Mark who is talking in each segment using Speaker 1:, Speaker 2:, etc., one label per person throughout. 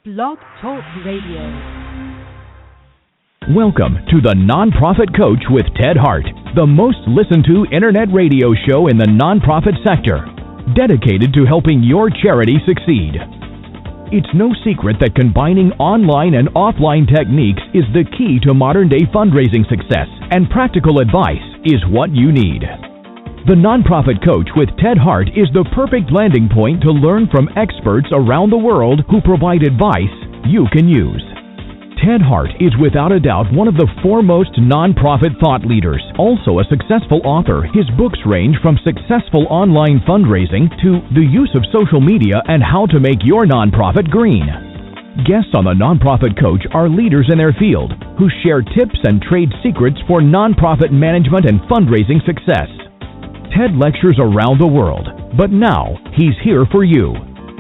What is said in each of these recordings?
Speaker 1: Blog Talk Radio.
Speaker 2: Welcome to the Nonprofit Coach with Ted Hart, the most listened to internet radio show in the nonprofit sector, dedicated to helping your charity succeed. It's no secret that combining online and offline techniques is the key to modern-day fundraising success, and practical advice is what you need. The Nonprofit Coach with Ted Hart is the perfect landing point to learn from experts around the world who provide advice you can use. Ted Hart is without a doubt one of the foremost nonprofit thought leaders, also a successful author. His books range from successful online fundraising to the use of social media and how to make your nonprofit green. Guests on the Nonprofit Coach are leaders in their field who share tips and trade secrets for nonprofit management and fundraising success. Ted lectures around the world, but now he's here for you.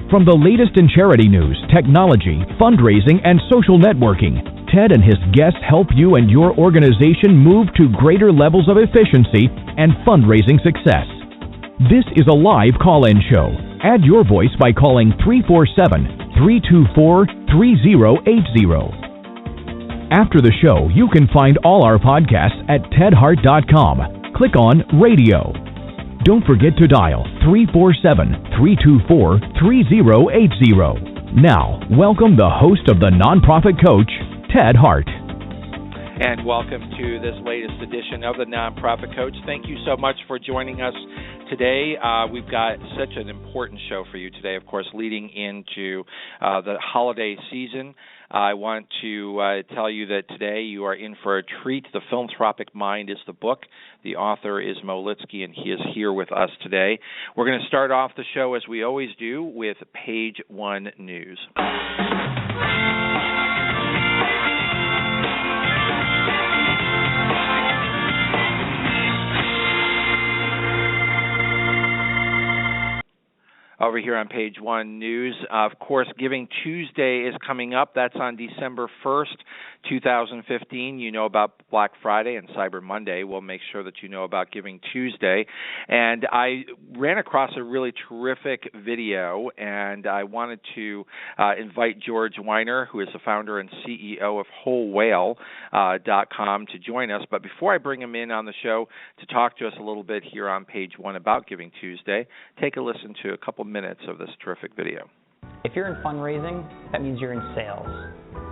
Speaker 2: From the latest in charity news, technology, fundraising, and social networking, Ted and his guests help you and your organization move to greater levels of efficiency and fundraising success. This is a live call-in show. Add your voice by calling 347-324-3080. After the show, you can find all our podcasts at tedhart.com. Click on Radio. Don't forget to dial 347-324-3080. Now, welcome the host of the Nonprofit Coach, Ted Hart.
Speaker 3: And welcome to this latest edition of the Nonprofit Coach. Thank you so much for joining us today. We've got such an important show for you today, of course, leading into the holiday season. I want to tell you that today you are in for a treat. The Philanthropic Mind is the book. The author is Lidsky, and he is here with us today. We're going to start off the show, as we always do, with Page One News. Over here on Page One News, of course, Giving Tuesday is coming up. That's on December 1st, 2015. You know about Black Friday and Cyber Monday. We'll make sure that you know about Giving Tuesday. And I ran across a really terrific video, and I wanted to invite George Weiner, who is the founder and CEO of WholeWhale.com, to join us. But before I bring him in on the show to talk to us a little bit here on Page One about Giving Tuesday, take a listen to a couple minutes of this terrific video.
Speaker 4: If you're in fundraising, that means you're in sales.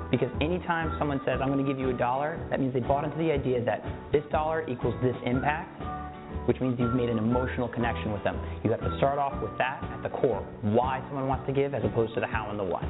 Speaker 4: Because anytime someone says, I'm going to give you $1, that means they bought into the idea that this dollar equals this impact, which means you've made an emotional connection with them. You have to start off with that at the core, why someone wants to give as opposed to the how and the what.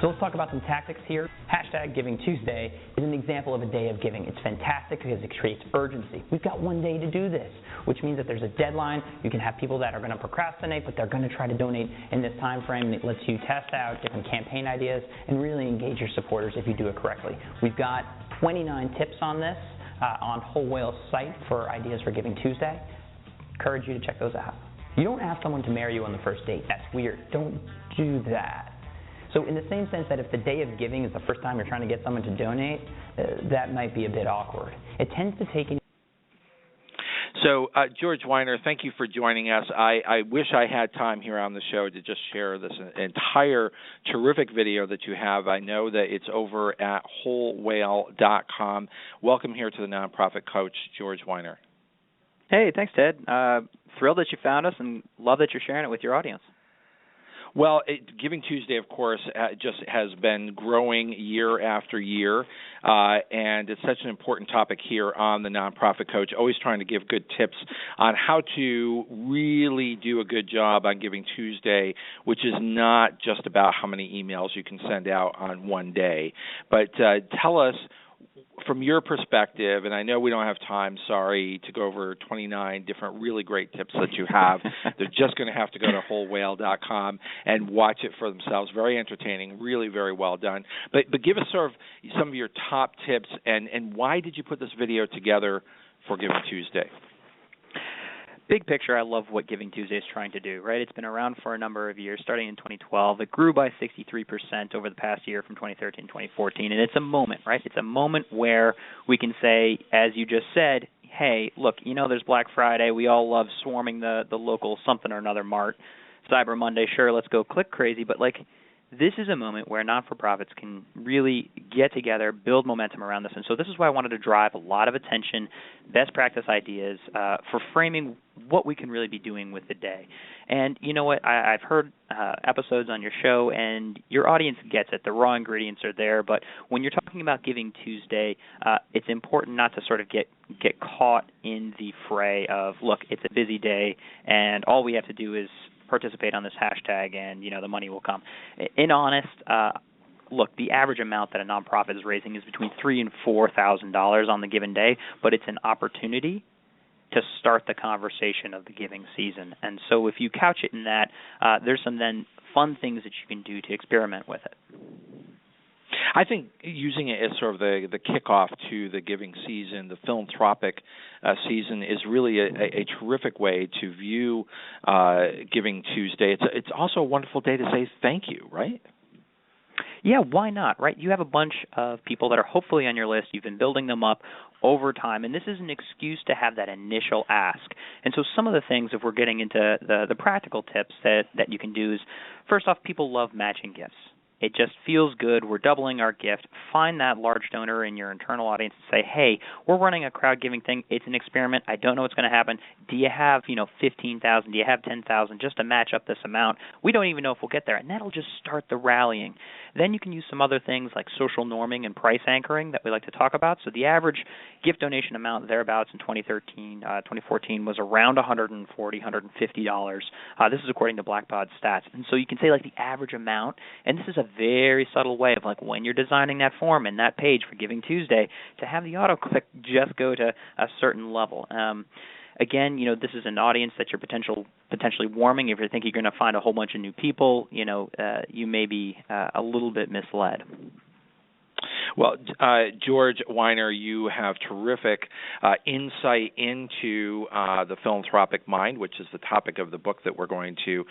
Speaker 4: So let's talk about some tactics here. Hashtag Giving Tuesday is an example of a day of giving. It's fantastic because it creates urgency. We've got one day to do this, which means that there's a deadline. You can have people that are going to procrastinate, but they're going to try to donate in this time frame. It lets you test out different campaign ideas and really engage your supporters if you do it correctly. We've got 29 tips on this on Whole Whale's site for ideas for Giving Tuesday. Encourage you to check those out. You don't ask someone to marry you on the first date. That's weird. Don't do that. So in the same sense that if the day of giving is the first time you're trying to get someone to donate, that might be a bit awkward. It tends to take...
Speaker 3: So, George Weiner, thank you for joining us. I wish I had time here on the show to just share this entire terrific video that you have. I know that it's over at WholeWhale.com. Welcome here to the Nonprofit Coach, George Weiner.
Speaker 5: Hey, thanks, Ted. Thrilled that you found us and love that you're sharing it with your audience.
Speaker 3: Well, Giving Tuesday, of course, just has been growing year after year, and it's such an important topic here on the Nonprofit Coach, always trying to give good tips on how to really do a good job on Giving Tuesday, which is not just about how many emails you can send out on one day. But tell us, from your perspective, and I know we don't have time, sorry, to go over 29 different really great tips that you have. They're just going to have to go to WholeWhale.com and watch it for themselves. Very entertaining, really very well done. But give us sort of some of your top tips, and why did you put this video together for Giving Tuesday?
Speaker 5: Big picture, I love what Giving Tuesday is trying to do, right? It's been around for a number of years, starting in 2012. It grew by 63% over the past year from 2013 to 2014, and it's a moment, right? It's a moment where we can say, as you just said, hey, look, there's Black Friday. We all love swarming the local something or another mart. Cyber Monday, sure, let's go click crazy. But, this is a moment where not-for-profits can really get together, build momentum around this. And so this is why I wanted to drive a lot of attention, best practice ideas for framing what we can really be doing with the day. And you know what? I've heard episodes on your show, and your audience gets it. The raw ingredients are there. But when you're talking about Giving Tuesday, it's important not to sort of get caught in the fray of, look, it's a busy day, and all we have to do is participate on this hashtag, and the money will come. In honest, look, the average amount that a nonprofit is raising is between $3,000 and $4,000 on the given day, but it's an opportunity to start the conversation of the giving season. And so if you couch it in that, there's some then fun things that you can do to experiment with it.
Speaker 3: I think using it as sort of the kickoff to the giving season, the philanthropic season, is really a terrific way to view Giving Tuesday. It's also a wonderful day to say thank you, right?
Speaker 5: Yeah, why not, right? You have a bunch of people that are hopefully on your list. You've been building them up over time, and this is an excuse to have that initial ask. And so some of the things, if we're getting into the practical tips that you can do is, first off, people love matching gifts. It just feels good. We're doubling our gift. Find that large donor in your internal audience and say, hey, we're running a crowd giving thing. It's an experiment. I don't know what's going to happen. Do you have, 15,000? Do you have 10,000 just to match up this amount? We don't even know if we'll get there. And that'll just start the rallying. Then you can use some other things like social norming and price anchoring that we like to talk about. So the average gift donation amount thereabouts in 2014 was around $140, $150. This is according to Blackbaud stats. And so you can say the average amount, and this is a very subtle way of when you're designing that form and that page for Giving Tuesday, to have the auto-click just go to a certain level. Again, this is an audience that you're potentially warming. If you think you're going to find a whole bunch of new people, you may be a little bit misled.
Speaker 3: Well, George Weiner, you have terrific insight into the philanthropic mind, which is the topic of the book that we're going to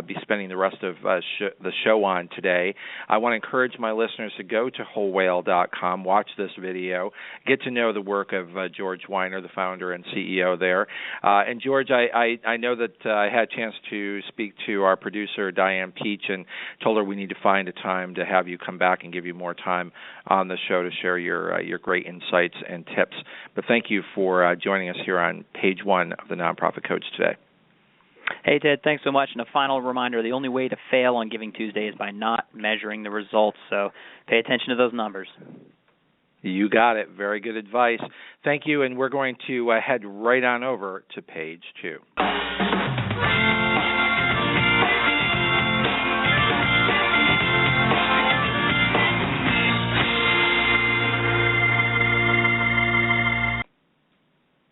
Speaker 3: be spending the rest of the show on today. I want to encourage my listeners to go to wholewhale.com, watch this video, get to know the work of George Weiner, the founder and CEO there. And George, I know that I had a chance to speak to our producer, Diane Peach, and told her we need to find a time to have you come back and give you more time on the show to share your great insights and tips. But thank you for joining us here on page one of the Nonprofit Coach today.
Speaker 5: Hey, Ted, thanks so much. And a final reminder, the only way to fail on Giving Tuesday is by not measuring the results. So pay attention to those numbers.
Speaker 3: You got it. Very good advice. Thank you. And we're going to head right on over to page two.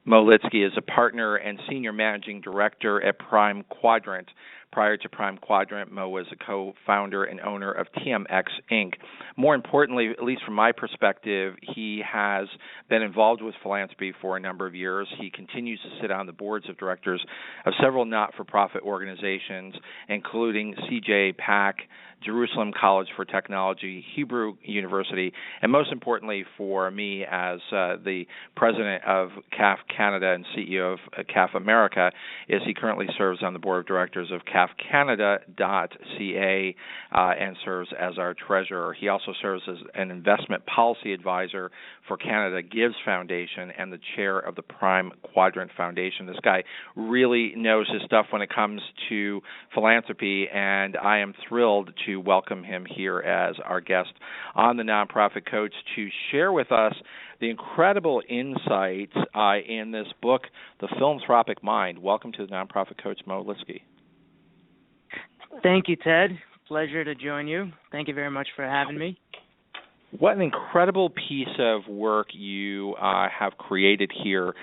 Speaker 3: Mo Lidsky is a partner and senior managing director at Prime Quadrant. Prior to Prime Quadrant, Mo was a co-founder and owner of TMX Inc. More importantly, at least from my perspective, he has been involved with philanthropy for a number of years. He continues to sit on the boards of directors of several not-for-profit organizations, including CJPAC, Jerusalem College for Technology, Hebrew University, and most importantly for me as the president of CAF Canada and CEO of CAF America, is he currently serves on the board of directors of CAFCanada.ca and serves as our treasurer. He also serves as an investment policy advisor for Canada Gives Foundation and the chair of the Prime Quadrant Foundation. This guy really knows his stuff when it comes to philanthropy, and I am thrilled to welcome him here as our guest on the Nonprofit Coach to share with us the incredible insights in this book, The Philanthropic Mind. Welcome to the Nonprofit Coach, Mo Lidsky.
Speaker 6: Thank you, Ted. Pleasure to join you. Thank you very much for having me.
Speaker 3: What an incredible piece of work you have created here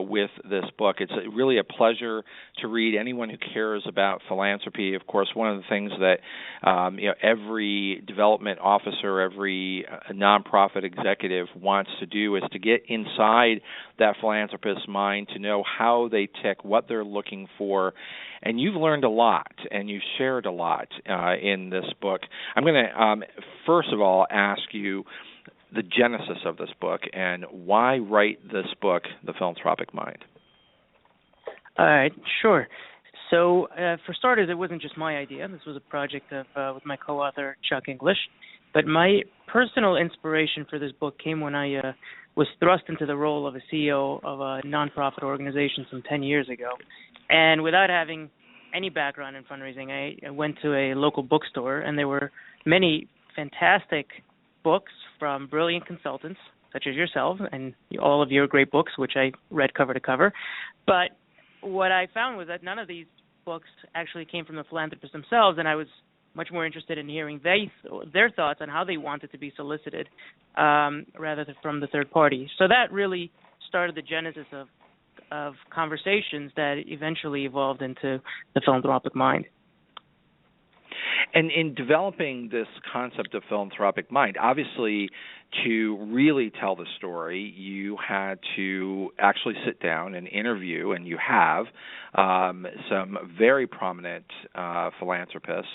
Speaker 3: with this book. It's really a pleasure to read. Anyone who cares about philanthropy, of course, one of the things that every development officer, every nonprofit executive wants to do is to get inside that philanthropist's mind, to know how they tick, what they're looking for. And you've learned a lot, and you've shared a lot in this book. I'm going to, first of all, ask you, the genesis of this book and why write this book, The Philanthropic Mind.
Speaker 6: All right, sure. So for starters, it wasn't just my idea. This was a project of with my co-author, Chuck English. But my personal inspiration for this book came when I was thrust into the role of a CEO of a nonprofit organization some 10 years ago. And without having any background in fundraising, I went to a local bookstore, and there were many fantastic books from brilliant consultants, such as yourself, and all of your great books, which I read cover to cover. But what I found was that none of these books actually came from the philanthropists themselves, and I was much more interested in hearing their thoughts on how they wanted to be solicited rather than from the third party. So that really started the genesis of conversations that eventually evolved into the Philanthropic Mind.
Speaker 3: And in developing this concept of philanthropic mind, obviously to really tell the story, you had to actually sit down and interview, and you have some very prominent philanthropists.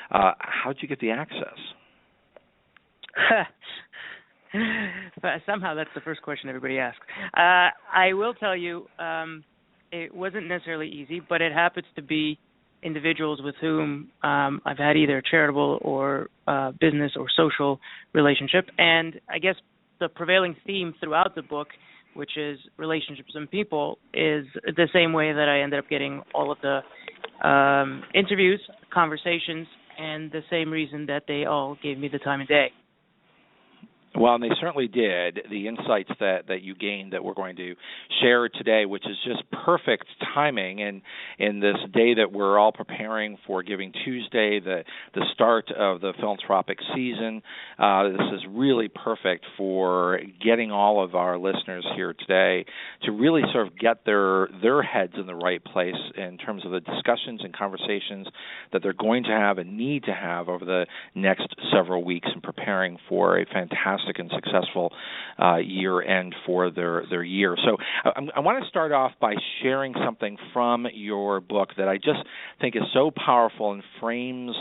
Speaker 3: How did you get the access?
Speaker 6: Somehow that's the first question everybody asks. I will tell you it wasn't necessarily easy, but it happens to be individuals with whom I've had either a charitable or business or social relationship. And I guess the prevailing theme throughout the book, which is relationships and people, is the same way that I ended up getting all of the interviews, conversations, and the same reason that they all gave me the time of day.
Speaker 3: Well, and they certainly did. The insights that you gained that we're going to share today, which is just perfect timing in this day that we're all preparing for Giving Tuesday, the start of the philanthropic season. This is really perfect for getting all of our listeners here today to really sort of get their heads in the right place in terms of the discussions and conversations that they're going to have and need to have over the next several weeks in preparing for a fantastic and successful year end for their year. So I want to start off by sharing something from your book that I just think is so powerful and frames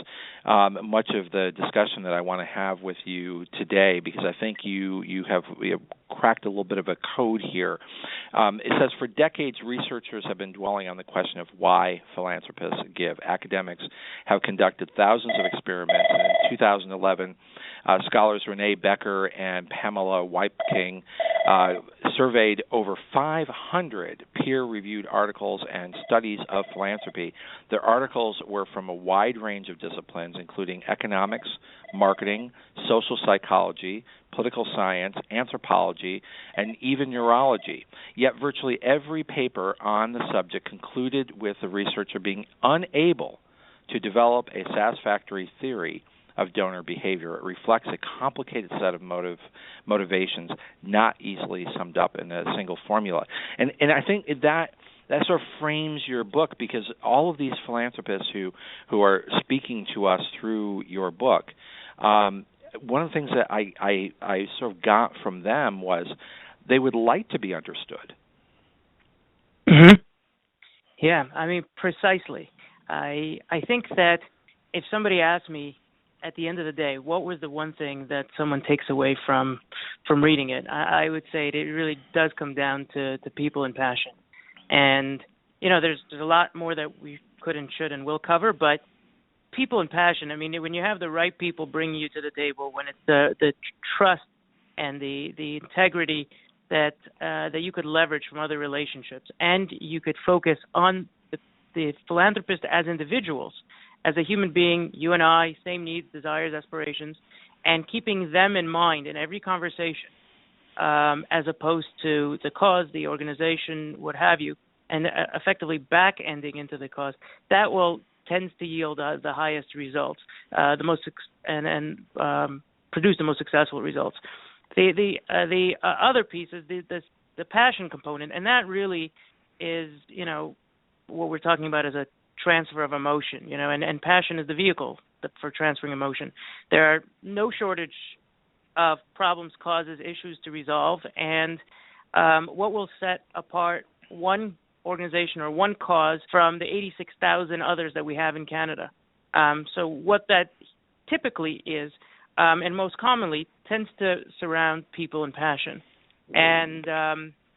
Speaker 3: much of the discussion that I want to have with you today, because I think you have cracked a little bit of a code here. It says, for decades, researchers have been dwelling on the question of why philanthropists give. Academics have conducted thousands of experiments, and in 2011, scholars Renee Becker and Pamela Weipking surveyed over 500 peer-reviewed articles and studies of philanthropy. Their articles were from a wide range of disciplines, including economics, marketing, social psychology, political science, anthropology, and even neurology. Yet virtually every paper on the subject concluded with the researcher being unable to develop a satisfactory theory of donor behavior. It reflects a complicated set of motivations not easily summed up in a single formula. And I think that sort of frames your book, because all of these philanthropists who are speaking to us through your book, one of the things that I sort of got from them was they would like to be understood.
Speaker 6: Mm-hmm. Yeah, I mean, precisely. I think that if somebody asked me at the end of the day, what was the one thing that someone takes away from reading it, I would say it really does come down to people and passion. And, there's a lot more that we could and should and will cover, but people and passion, I mean, when you have the right people bringing you to the table, when it's the trust and the integrity that you could leverage from other relationships, and you could focus on the philanthropist as individuals, as a human being, you and I, same needs, desires, aspirations, and keeping them in mind in every conversation, as opposed to the cause, the organization, what have you, and effectively back-ending into the cause, that tends to yield the highest results, the most produce the most successful results. The other piece is the passion component, and that really is what we're talking about as a transfer of emotion, and passion is the vehicle for transferring emotion. There are no shortage of problems, causes, issues to resolve, and what will set apart one organization or one cause from the 86,000 others that we have in Canada. So what that typically is and most commonly tends to surround people in passion. And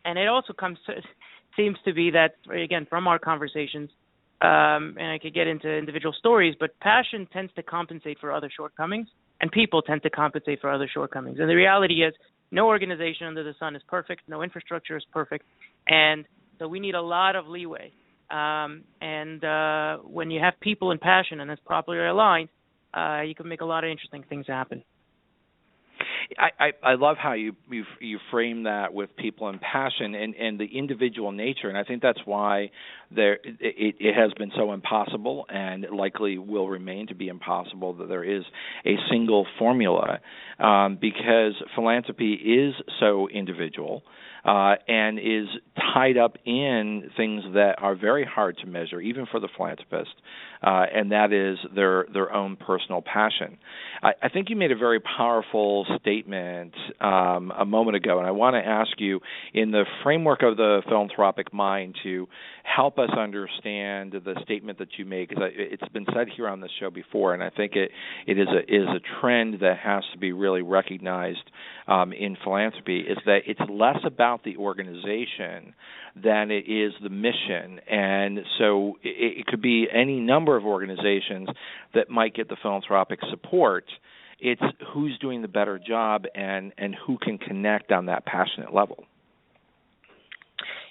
Speaker 6: it also seems to be that, again, from our conversations, and I could get into individual stories, but passion tends to compensate for other shortcomings, and people tend to compensate for other shortcomings. And the reality is, no organization under the sun is perfect, no infrastructure is perfect, and so we need a lot of leeway. When you have people in passion and it's properly aligned, you can make a lot of interesting things happen.
Speaker 3: I love how you frame that with people and passion and the individual nature, and I think that's why it has been so impossible and likely will remain to be impossible that there is a single formula, because philanthropy is so individual and is tied up in things that are very hard to measure, even for the philanthropist, and that is their own personal passion. I think you made a very powerful statement a moment ago, and I want to ask you, in the framework of the philanthropic mind, to help us understand the statement that you made, because it's been said here on this show before, and I think it is a trend that has to be really recognized in philanthropy, is that it's less about the organization than it is the mission. And so it could be any number of organizations that might get the philanthropic support. It's who's doing the better job and who can connect on that passionate level.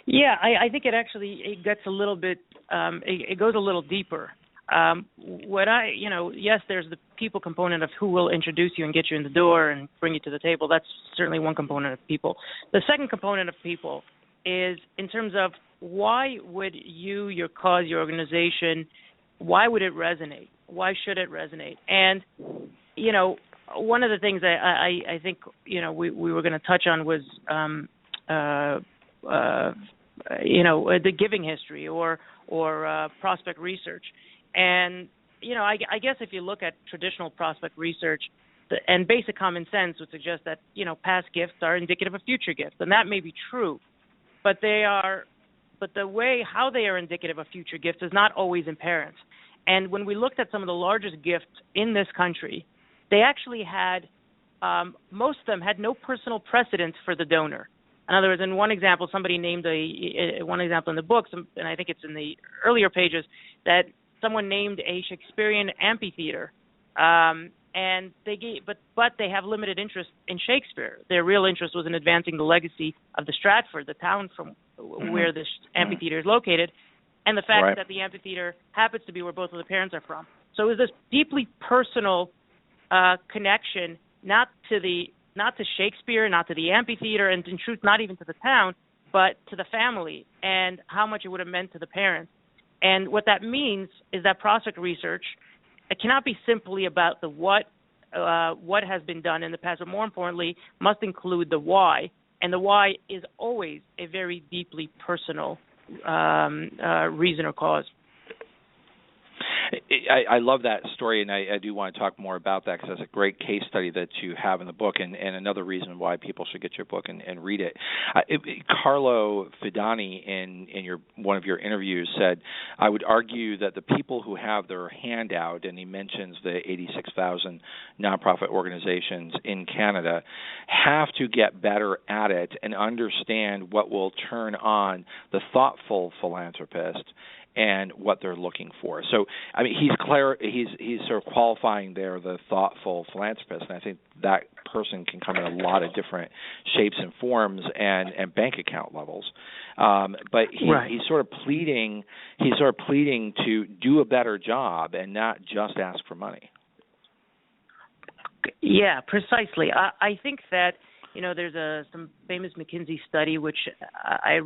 Speaker 6: Yeah, I think it gets a little bit, it goes a little deeper. Yes, there's the people component of who will introduce you and get you in the door and bring you to the table. That's certainly one component of people. The second component of people is in terms of why would you, your cause, your organization, why would it resonate? Why should it resonate? And, one of the things I think, we were going to touch on was, the giving history or prospect research. And, I guess if you look at traditional prospect research, and basic common sense would suggest that, past gifts are indicative of future gifts. And that may be true, but the way how they are indicative of future gifts is not always apparent. And when we looked at some of the largest gifts in this country, they actually had, most of them had no personal precedence for the donor. In other words, in one example, somebody named one example in the book, and I think it's in the earlier pages, that someone named a Shakespearean amphitheater, and they gave, but they have limited interest in Shakespeare. Their real interest was in advancing the legacy of the Stratford, the town from where this amphitheater is located, and the fact that the amphitheater happens to be where both of the parents are from. So it was this deeply personal connection, not to Shakespeare, not to the amphitheater, and in truth, not even to the town, but to the family and how much it would have meant to the parents. And what that means is that prospect research, it cannot be simply about the what has been done in the past, but more importantly, must include the why. And the why is always a very deeply personal reason or cause.
Speaker 3: I love that story, and I do want to talk more about that because that's a great case study that you have in the book, and another reason why people should get your book and read it. Carlo Fidani, in one of your interviews, said, I would argue that the people who have their hand out, and he mentions the 86,000 nonprofit organizations in Canada, have to get better at it and understand what will turn on the thoughtful philanthropist and what they're looking for. So, I mean, he's sort of qualifying there the thoughtful philanthropist, and I think that person can come in a lot of different shapes and forms and bank account levels. But he's sort of pleading to do a better job and not just ask for money.
Speaker 6: Yeah, precisely. I think that there's some famous McKinsey study, which I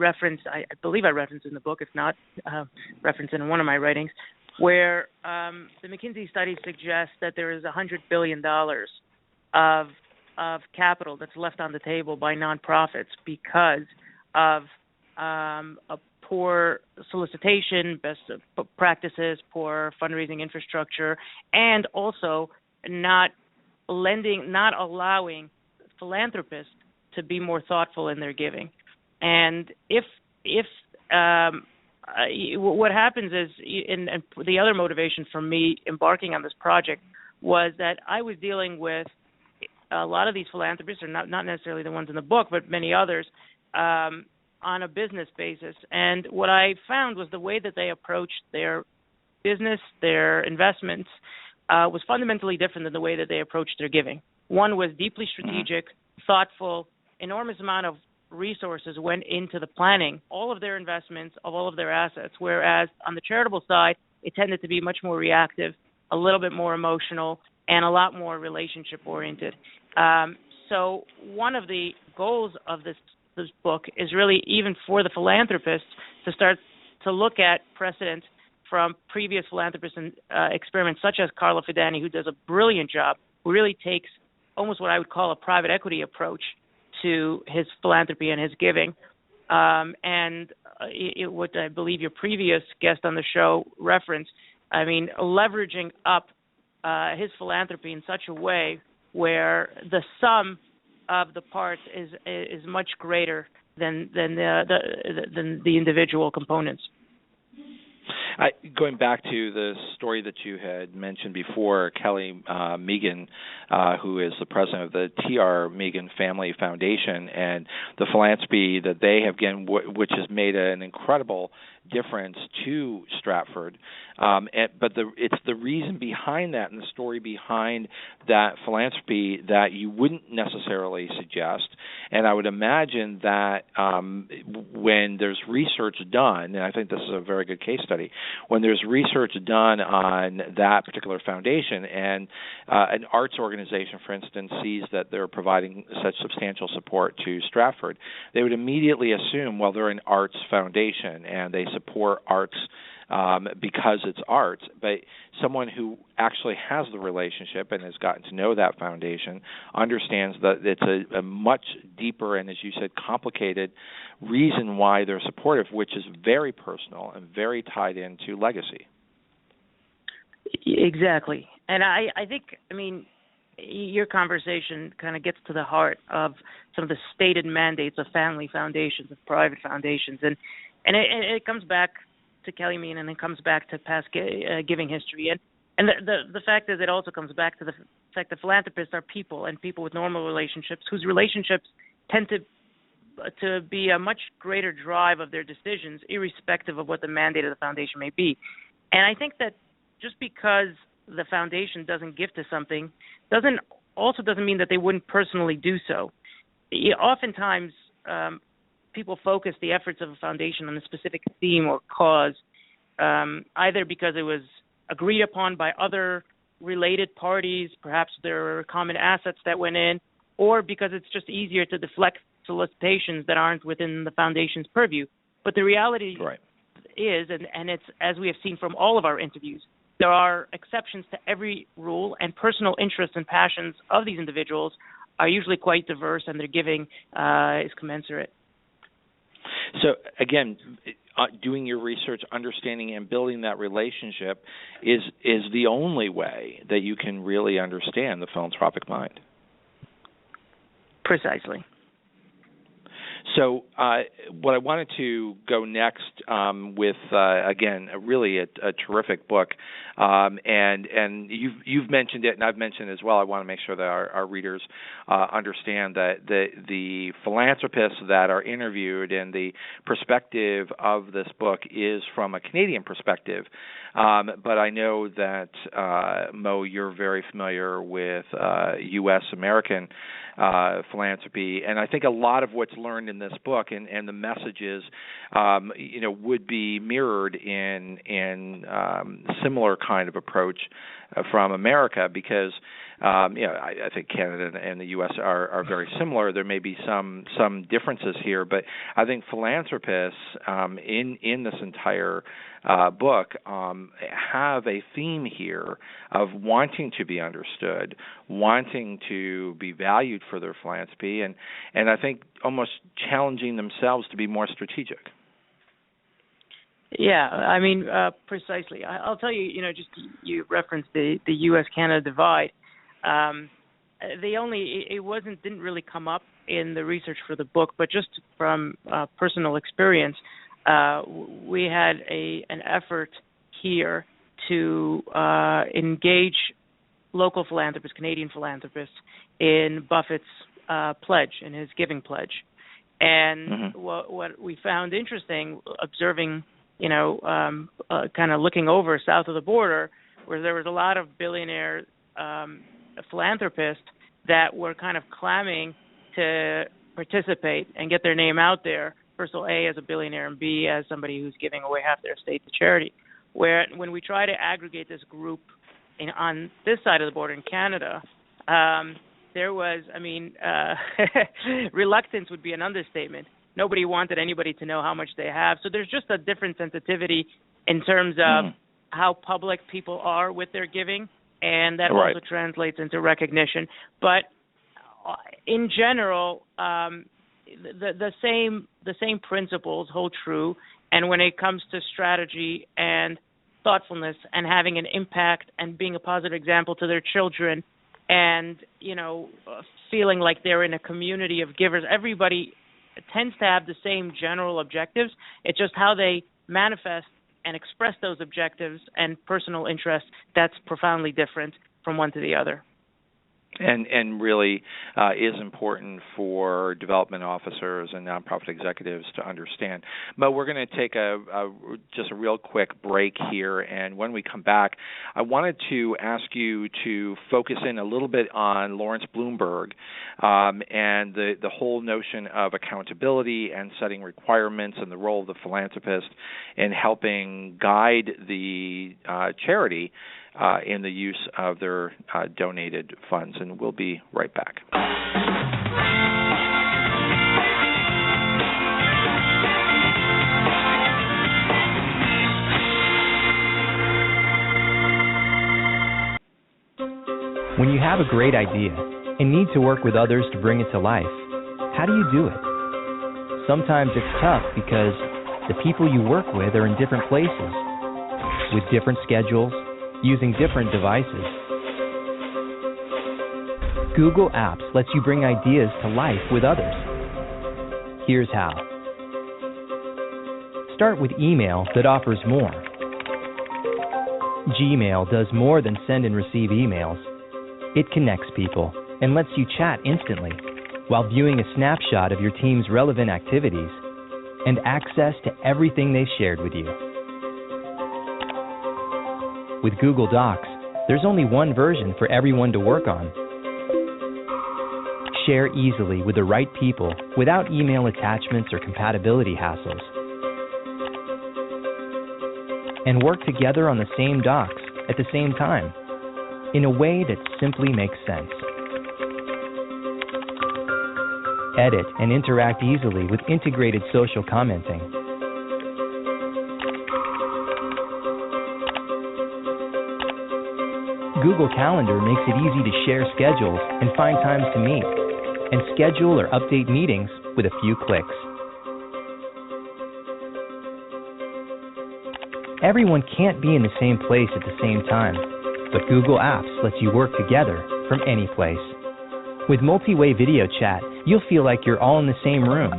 Speaker 6: believe I referenced in the book, if not referenced in one of my writings, where the McKinsey study suggests that there is $100 billion of capital that's left on the table by nonprofits because of a poor solicitation, best practices, poor fundraising infrastructure, and also not allowing philanthropists to be more thoughtful in their giving. And what happens is, and the other motivation for me embarking on this project was that I was dealing with a lot of these philanthropists are not necessarily the ones in the book, but many others, on a business basis. And what I found was the way that they approached their business, their investments, was fundamentally different than the way that they approached their giving. One was deeply strategic, thoughtful, enormous amount of resources went into the planning, all of their investments, of all of their assets, whereas on the charitable side, it tended to be much more reactive, a little bit more emotional, and a lot more relationship-oriented. So one of the goals of this book is really, even for the philanthropists, to start to look at precedent from previous philanthropists and experiments, such as Carlo Fidani, who does a brilliant job, who really takes almost what I would call a private equity approach to his philanthropy and his giving. What I believe your previous guest on the show referenced, I mean, leveraging up his philanthropy in such a way where the sum of the parts is much greater than the individual components.
Speaker 3: Going back to the story that you had mentioned before, Kelly Megan, who is the president of the T.R. Megan Family Foundation, and the philanthropy that they have given, which has made an incredible difference to Stratford. But it's the reason behind that and the story behind that philanthropy that you wouldn't necessarily suggest. And I would imagine that when there's research done, and I think this is a very good case study, when there's research done on that particular foundation and an arts organization, for instance, sees that they're providing such substantial support to Stratford, they would immediately assume, well, they're an arts foundation and they support arts because it's arts. But someone who actually has the relationship and has gotten to know that foundation understands that it's a much deeper and, as you said, complicated reason why they're supportive, which is very personal and very tied into legacy.
Speaker 6: Exactly. And I think, your conversation kind of gets to the heart of some of the stated mandates of family foundations, of private foundations. And it comes back to Kelly Mean, and it comes back to past giving history. And the fact is, it also comes back to the fact that philanthropists are people, and people with normal relationships, whose relationships tend to be a much greater drive of their decisions, irrespective of what the mandate of the foundation may be. And I think that just because the foundation doesn't give to something doesn't mean that they wouldn't personally do so. Oftentimes, people focus the efforts of a foundation on a specific theme or cause, either because it was agreed upon by other related parties, perhaps there were common assets that went in, or because it's just easier to deflect solicitations that aren't within the foundation's purview. But the reality is, and it's, as we have seen from all of our interviews, there are exceptions to every rule, and personal interests and passions of these individuals are usually quite diverse, and their giving is commensurate.
Speaker 3: So, again, doing your research, understanding and building that relationship is the only way that you can really understand the philanthropic mind.
Speaker 6: Precisely.
Speaker 3: So what I wanted to go next with, again, really a terrific book, and you've mentioned it, and I've mentioned it as well. I want to make sure that our readers understand that the philanthropists that are interviewed and the perspective of this book is from a Canadian perspective. But I know that, Mo, you're very familiar with U.S. American philanthropy, and I think a lot of what's learned in this book and the messages, would be mirrored in similar kind of approach from America, because I think Canada and the U.S. are very similar. There may be some differences here, but I think philanthropists in this entire book have a theme here of wanting to be understood, wanting to be valued for their philanthropy, and I think almost challenging themselves to be more strategic.
Speaker 6: Yeah, precisely. I'll tell you, just you referenced the U.S.-Canada divide. It didn't really come up in the research for the book, but just from personal experience, we had an effort here to engage local philanthropists, Canadian philanthropists, in Buffett's pledge, in his giving pledge. And what we found interesting, observing, kind of looking over south of the border, where there was a lot of billionaire philanthropists that were kind of clamming to participate and get their name out there. First of all, A, as a billionaire, and B, as somebody who's giving away half their estate to charity. Where when we try to aggregate this group on this side of the border in Canada, there was, reluctance would be an understatement. Nobody wanted anybody to know how much they have. So there's just a different sensitivity in terms of how public people are with their giving, and that also translates into recognition. But in general, the same principles hold true. And when it comes to strategy and thoughtfulness and having an impact and being a positive example to their children, and feeling like they're in a community of givers, everybody tends to have the same general objectives. It's just how they manifest and express those objectives and personal interests that's profoundly different from one to the other.
Speaker 3: And really is important for development officers and nonprofit executives to understand. But we're going to take just a real quick break here, and when we come back, I wanted to ask you to focus in a little bit on Lawrence Bloomberg and the whole notion of accountability and setting requirements and the role of the philanthropist in helping guide the charity in the use of their donated funds. And we'll be right back.
Speaker 7: When you have a great idea and need to work with others to bring it to life, how do you do it? Sometimes it's tough because the people you work with are in different places, with different schedules, using different devices. Google Apps lets you bring ideas to life with others. Here's how. Start with email that offers more. Gmail does more than send and receive emails. It connects people and lets you chat instantly while viewing a snapshot of your team's relevant activities and access to everything they shared with you. With Google Docs, there's only one version for everyone to work on. Share easily with the right people without email attachments or compatibility hassles. And work together on the same docs at the same time, in a way that simply makes sense. Edit and interact easily with integrated social commenting. Google Calendar makes it easy to share schedules and find times to meet, and schedule or update meetings with a few clicks. Everyone can't be in the same place at the same time, but Google Apps lets you work together from any place. With multi-way video chat, you'll feel like you're all in the same room.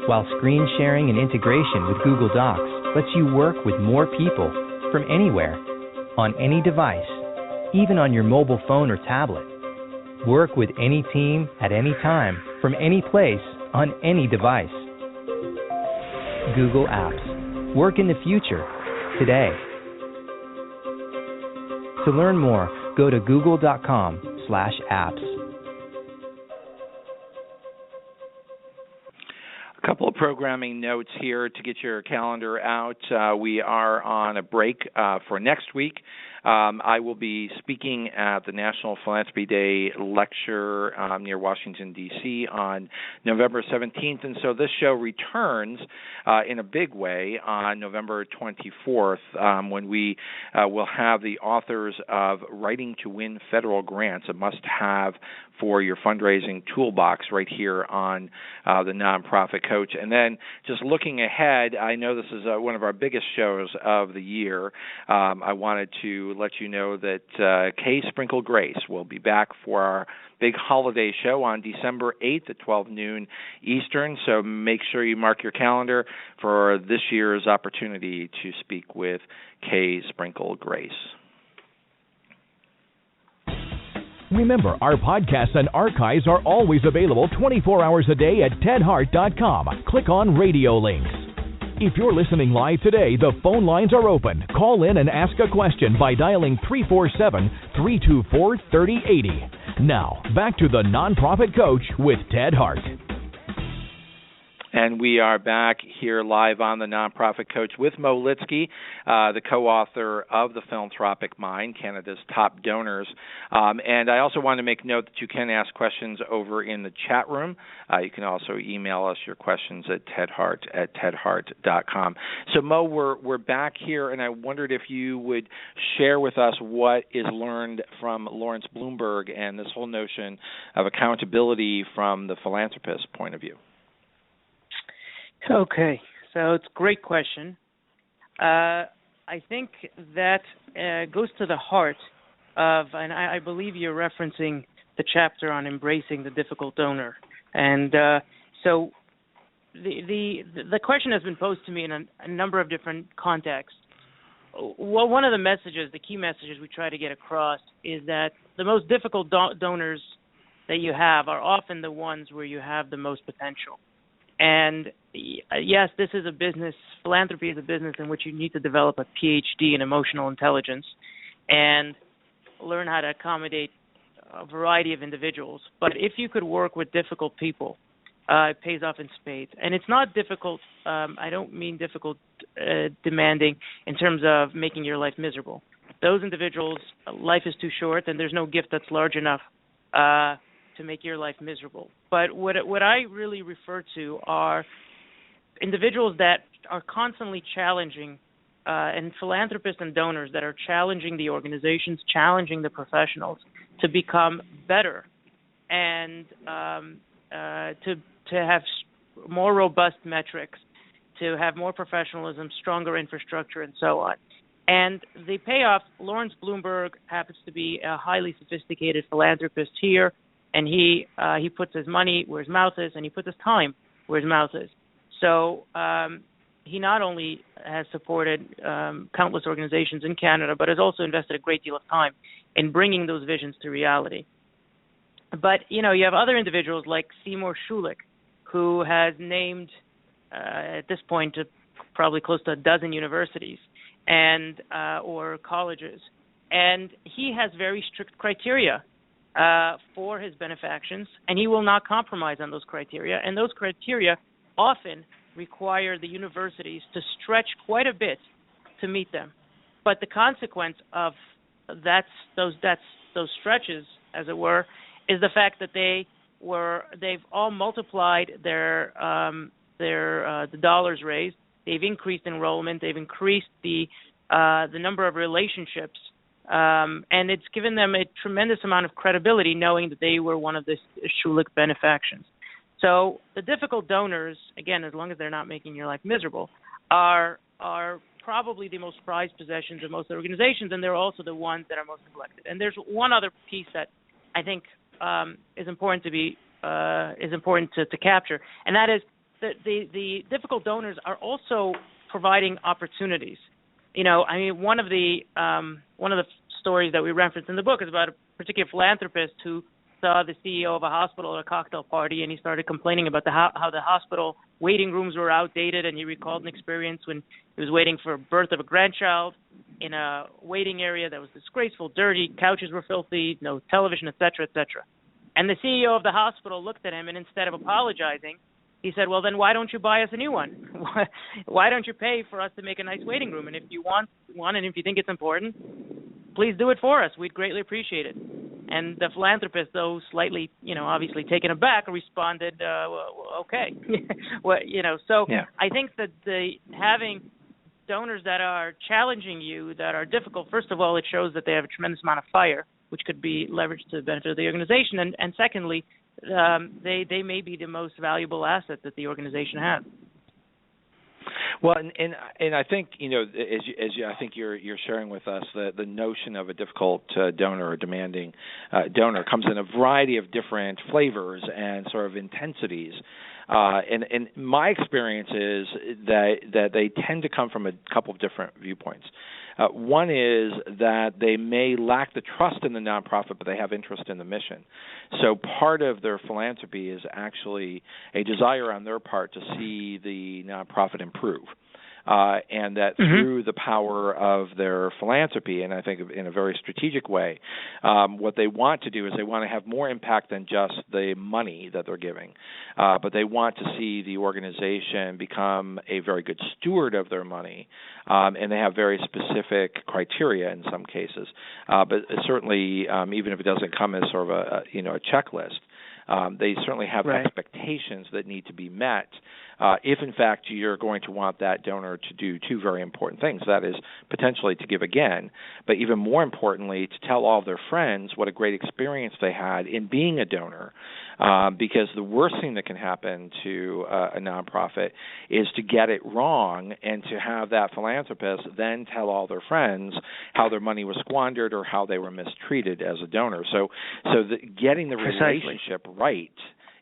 Speaker 7: While screen sharing and integration with Google Docs lets you work with more people from anywhere, on any device, even on your mobile phone or tablet. Work with any team at any time, from any place, on any device. Google Apps. Work in the future, today. To learn more, go to google.com/apps.
Speaker 3: A couple of programming notes here to get your calendar out. We are on a break for next week. I will be speaking at the National Philanthropy Day lecture near Washington, D.C. on November 17th, and so this show returns in a big way on November 24th when we will have the authors of Writing to Win Federal Grants, a must-have for your fundraising toolbox right here on the Nonprofit Coach. And then just looking ahead, I know this is one of our biggest shows of the year. I wanted to to let you know that K Sprinkle Grace will be back for our big holiday show on December 8th at 12 noon Eastern. So make sure you mark your calendar for this year's opportunity to speak with K Sprinkle Grace.
Speaker 2: Remember, our podcasts and archives are always available 24 hours a day at tedhart.com. Click on radio links. If you're listening live today, the phone lines are open. Call in and ask a question by dialing 347-324-3080. Now, back to the Nonprofit Coach with Ted Hart.
Speaker 3: And we are back here live on the Nonprofit Coach with Mo Lidsky, the co-author of The Philanthropic Mind, Canada's top donors. And I also want to make note that you can ask questions over in the chat room. You can also email us your questions at tedhart@tedhart.com. So, Mo, we're back here, and I wondered if you would share with us what is learned from Lawrence Bloomberg and this whole notion of accountability from the philanthropist point of view.
Speaker 6: Okay, so it's a great question. I think that goes to the heart of, and I believe you're referencing the chapter on embracing the difficult donor. And so the question has been posed to me in a number of different contexts. Well, one of the messages, the key messages we try to get across is that the most difficult donors that you have are often the ones where you have the most potential. And yes, this is a business. Philanthropy is a business in which you need to develop a PhD in emotional intelligence and learn how to accommodate a variety of individuals. But if you could work with difficult people, it pays off in spades. And it's not difficult. I don't mean difficult, demanding in terms of making your life miserable. Those individuals, life is too short, and there's no gift that's large enough to make your life miserable. But what I really refer to are individuals that are constantly challenging, and philanthropists and donors that are challenging the organizations, challenging the professionals to become better and to have more robust metrics, to have more professionalism, stronger infrastructure, and so on. And the payoff, Lawrence Bloomberg happens to be a highly sophisticated philanthropist here, and he puts his money where his mouth is, and he puts his time where his mouth is. So he not only has supported countless organizations in Canada, but has also invested a great deal of time in bringing those visions to reality. But, you have other individuals like Seymour Schulich, who has named, at this point, probably close to a dozen universities and or colleges. And he has very strict criteria for his benefactions, and he will not compromise on those criteria. And those criteria often require the universities to stretch quite a bit to meet them. But the consequence of those stretches, as it were, is the fact that they've all multiplied the dollars raised. They've increased enrollment. They've increased the number of relationships. And it's given them a tremendous amount of credibility knowing that they were one of the Schulich benefactions. So the difficult donors, again, as long as they're not making your life miserable, are probably the most prized possessions of most organizations, and they're also the ones that are most neglected. And there's one other piece that I think is important to capture, and that is that the difficult donors are also providing opportunities. One of the stories that we reference in the book is about a particular philanthropist who saw the CEO of a hospital at a cocktail party, and he started complaining about how the hospital waiting rooms were outdated, and he recalled an experience when he was waiting for a birth of a grandchild in a waiting area that was disgraceful, dirty, couches were filthy, no television, et cetera, et cetera. And the CEO of the hospital looked at him, and instead of apologizing, he said, well, then why don't you buy us a new one? Why don't you pay for us to make a nice waiting room? And if you want one and if you think it's important, please do it for us. We'd greatly appreciate it. And the philanthropist, though slightly, obviously taken aback, responded, okay. So yeah. I think that having donors that are challenging you, that are difficult, first of all, it shows that they have a tremendous amount of fire, which could be leveraged to the benefit of the organization. And secondly, they may be the most valuable asset that the organization has.
Speaker 3: Well, and I think as you, I think you're sharing with us the notion of a difficult donor or demanding donor comes in a variety of different flavors and sort of intensities. And my experience is that they tend to come from a couple of different viewpoints. One is that they may lack the trust in the nonprofit, but they have interest in the mission. So part of their philanthropy is actually a desire on their part to see the nonprofit improve. And that through the power of their philanthropy, and I think in a very strategic way, what they want to do is they want to have more impact than just the money that they're giving, but they want to see the organization become a very good steward of their money, and they have very specific criteria in some cases. But certainly, even if it doesn't come as sort of a checklist, they certainly have expectations that need to be met if, in fact, you're going to want that donor to do two very important things. That is, potentially to give again, but even more importantly, to tell all of their friends what a great experience they had in being a donor, because the worst thing that can happen to a nonprofit is to get it wrong and to have that philanthropist then tell all their friends how their money was squandered or how they were mistreated as a donor. So getting the relationship right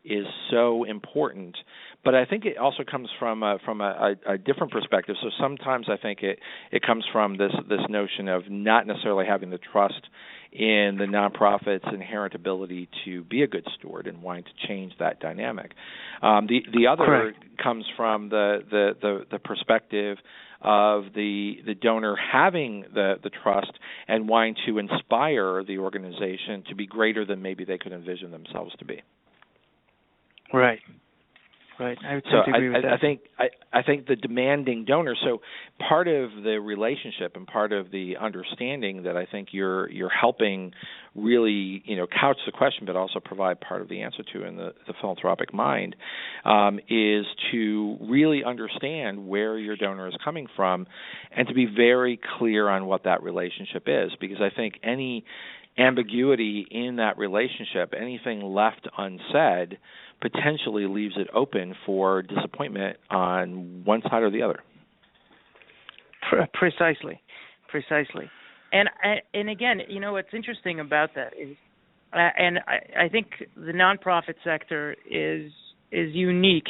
Speaker 3: is so important. But I think it also comes from a different perspective. So sometimes I think it comes from this notion of not necessarily having the trust in the nonprofit's inherent ability to be a good steward and wanting to change that dynamic. The other comes from the perspective of the donor having the trust and wanting to inspire the organization to be greater than maybe they could envision themselves to be.
Speaker 6: Right. I would agree with that.
Speaker 3: I think the demanding donor. So part of the relationship and part of the understanding that I think you're helping really couch the question, but also provide part of the answer to in the philanthropic mind, is to really understand where your donor is coming from, and to be very clear on what that relationship is. Because I think any ambiguity in that relationship, anything left unsaid, potentially leaves it open for disappointment on one side or the other.
Speaker 6: Precisely. And again, what's interesting about that is, and I think the nonprofit sector is unique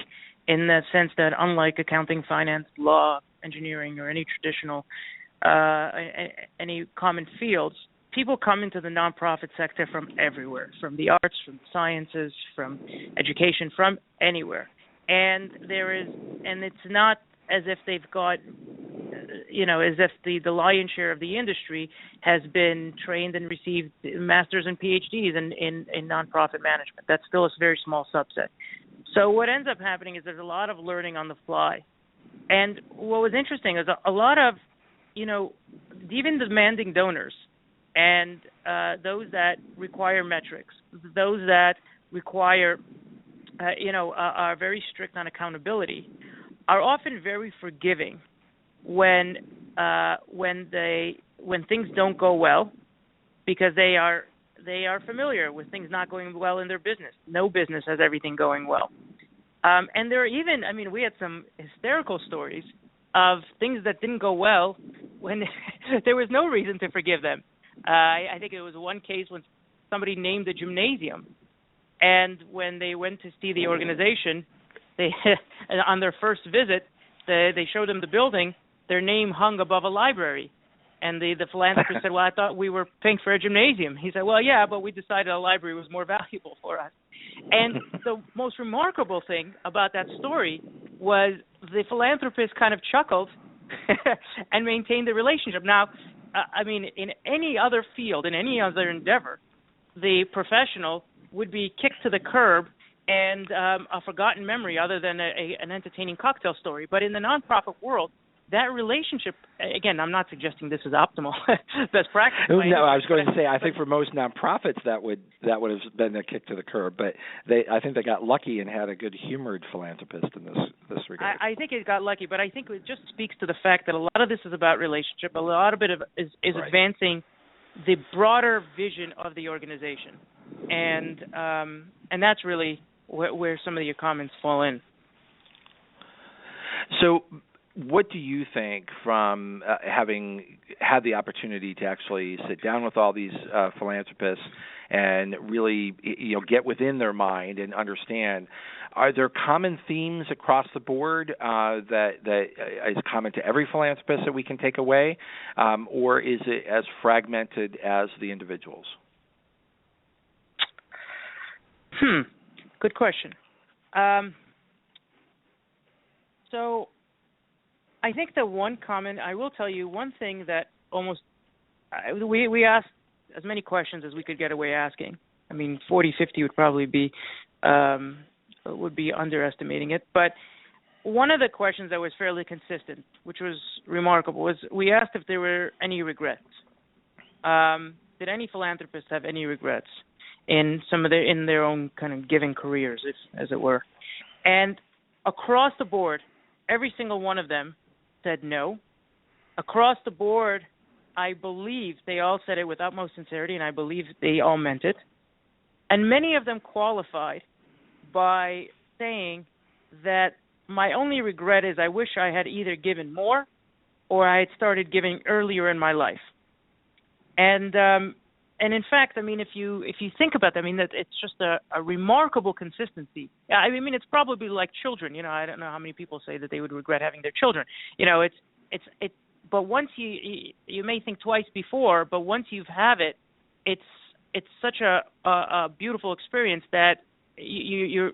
Speaker 6: in the sense that unlike accounting, finance, law, engineering, or any traditional, any common fields, people come into the nonprofit sector from everywhere, from the arts, from the sciences, from education, from anywhere. And it's not as if they've got, as if the lion's share of the industry has been trained and received masters and PhDs in nonprofit management. That's still a very small subset. So what ends up happening is there's a lot of learning on the fly. And what was interesting is a lot of, even demanding donors, and those that require metrics, those that require, are very strict on accountability, are often very forgiving when things don't go well, because they are familiar with things not going well in their business. No business has everything going well, and there are even, we had some hysterical stories of things that didn't go well when there was no reason to forgive them. I think it was one case when somebody named a gymnasium, and when they went to see the organization, they on their first visit, they showed them the building. Their name hung above a library, and the philanthropist said, "Well, I thought we were paying for a gymnasium." He said, "Well, yeah, but we decided a library was more valuable for us." And the most remarkable thing about that story was the philanthropist kind of chuckled and maintained the relationship. Now, in any other field, in any other endeavor, the professional would be kicked to the curb and a forgotten memory other than an entertaining cocktail story. But in the nonprofit world, that relationship, again, I'm not suggesting this is optimal best practice.
Speaker 3: No, I was going to say, I think for most nonprofits that would have been a kick to the curb, but I think they got lucky and had a good humored philanthropist in this regard.
Speaker 6: I think it got lucky, but I think it just speaks to the fact that a lot of this is about relationship. A lot of it is advancing the broader vision of the organization, and that's really where some of your comments fall in.
Speaker 3: So, what do you think from having had the opportunity to actually sit down with all these philanthropists and really, get within their mind and understand? Are there common themes across the board that is common to every philanthropist that we can take away, or is it as fragmented as the individuals?
Speaker 6: Good question. So I think the one common, I will tell you one thing that we asked as many questions as we could get away asking. I mean, 40, 50 would probably be underestimating it. But one of the questions that was fairly consistent, which was remarkable, was we asked if there were any regrets. Did any philanthropists have any regrets in their own kind of giving careers, as it were? And across the board, every single one of them said no. Across the board, I believe they all said it with utmost sincerity, and I believe they all meant it. And many of them qualified by saying that my only regret is I wish I had either given more or I had started giving earlier in my life. And in fact, I mean, if you think about that, I mean, that it's just a remarkable consistency. I mean, it's probably like children. I don't know how many people say that they would regret having their children. It's. But once you may think twice before, but once you have it, it's such a beautiful experience that you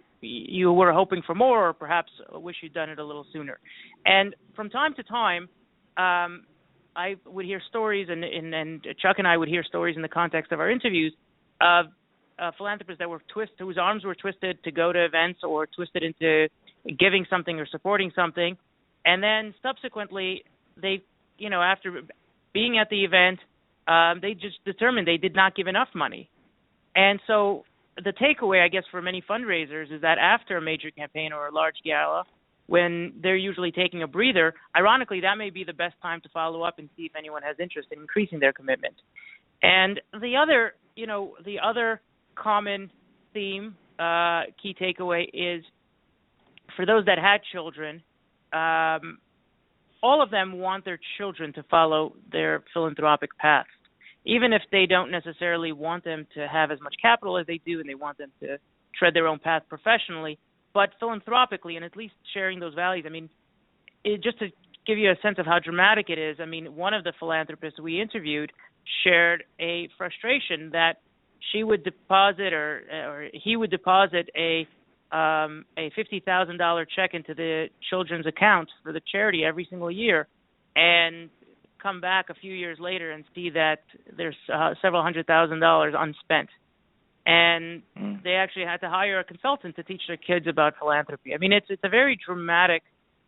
Speaker 6: were hoping for more, or perhaps wish you'd done it a little sooner. And from time to time, I would hear stories, and Chuck and I would hear stories in the context of our interviews of philanthropists that were whose arms were twisted to go to events or twisted into giving something or supporting something, and then subsequently they, after being at the event, they just determined they did not give enough money. And so the takeaway, I guess, for many fundraisers is that after a major campaign or a large gala, when they're usually taking a breather, ironically, that may be the best time to follow up and see if anyone has interest in increasing their commitment. And the other common theme, key takeaway is for those that had children, all of them want their children to follow their philanthropic path, even if they don't necessarily want them to have as much capital as they do, and they want them to tread their own path professionally, but philanthropically, and at least sharing those values. I mean, just to give you a sense of how dramatic it is, I mean, one of the philanthropists we interviewed shared a frustration that she would deposit or he would deposit a $50,000 check into the children's account for the charity every single year, and come back a few years later and see that there's several $100,000 unspent. And they actually had to hire a consultant to teach their kids about philanthropy. I mean, it's a very dramatic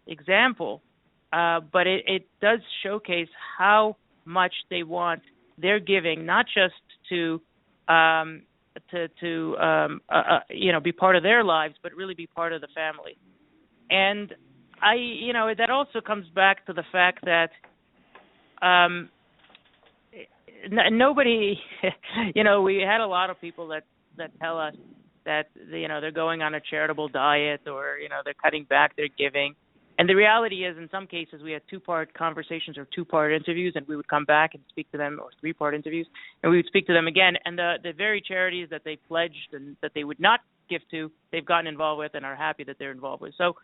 Speaker 6: example, but it does showcase how much they want their giving, not just to be part of their lives, but really be part of the family. And that also comes back to the fact that nobody, we had a lot of people that tell us that, they're going on a charitable diet, or, they're cutting back their giving. And the reality is, in some cases, we had two-part conversations or two-part interviews, and we would come back and speak to them, or three-part interviews, and we would speak to them again. And the very charities that they pledged and that they would not give to, they've gotten involved with and are happy that they're involved with. So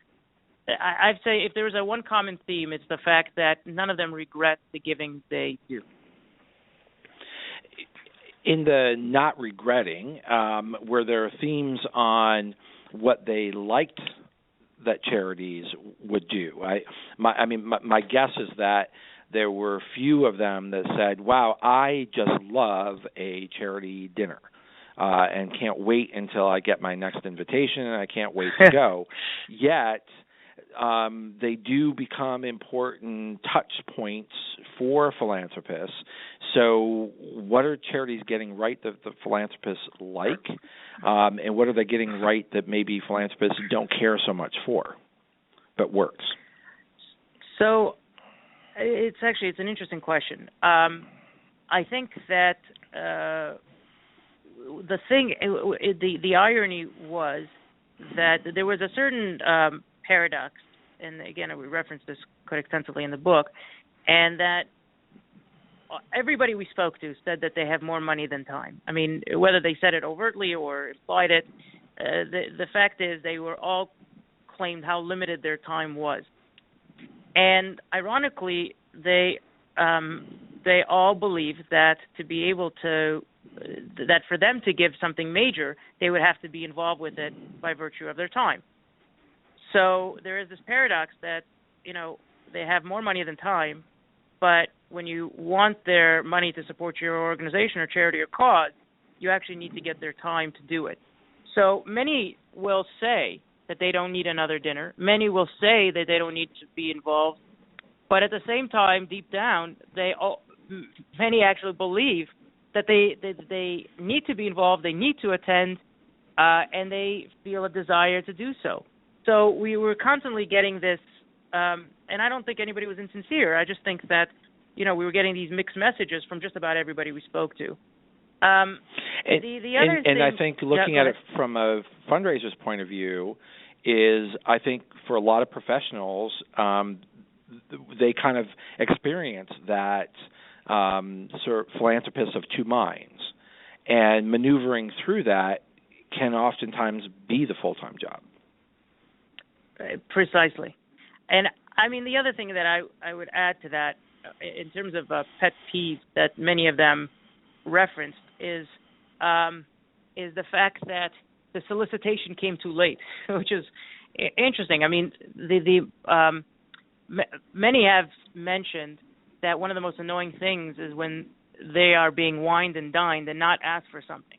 Speaker 6: I'd say if there was one common theme, it's the fact that none of them regret the giving they do.
Speaker 3: In the not regretting, were there themes on what they liked that charities would do? My guess is that there were few of them that said, wow, I just love a charity dinner and can't wait until I get my next invitation, and I can't wait to go. Yet they do become important touch points for philanthropists. So what are charities getting right that the philanthropists like, and what are they getting right that maybe philanthropists don't care so much for, but works? So
Speaker 6: it's an interesting question. I think that the irony was that there was a certain paradox, and again, we referenced this quite extensively in the book, and that everybody we spoke to said that they have more money than time. I mean, whether they said it overtly or implied it, the fact is they were all claimed how limited their time was. And ironically, they all believe that to be able to, that for them to give something major, they would have to be involved with it by virtue of their time. So there is this paradox that, they have more money than time, but when you want their money to support your organization or charity or cause, you actually need to get their time to do it. So many will say that they don't need another dinner. Many will say that they don't need to be involved. But at the same time, deep down, many actually believe that they need to be involved, they need to attend, and they feel a desire to do so. So we were constantly getting this, and I don't think anybody was insincere. I just think that, we were getting these mixed messages from just about everybody we spoke to. The other thing,
Speaker 3: I think looking at it from a fundraiser's point of view is, I think for a lot of professionals, they kind of experience that sort of philanthropist of two minds, and maneuvering through that can oftentimes be the full-time job.
Speaker 6: Precisely. And I mean, the other thing that I would add to that, in terms of pet peeve that many of them referenced, is the fact that the solicitation came too late, which is interesting. I mean, many have mentioned that one of the most annoying things is when they are being wined and dined and not asked for something,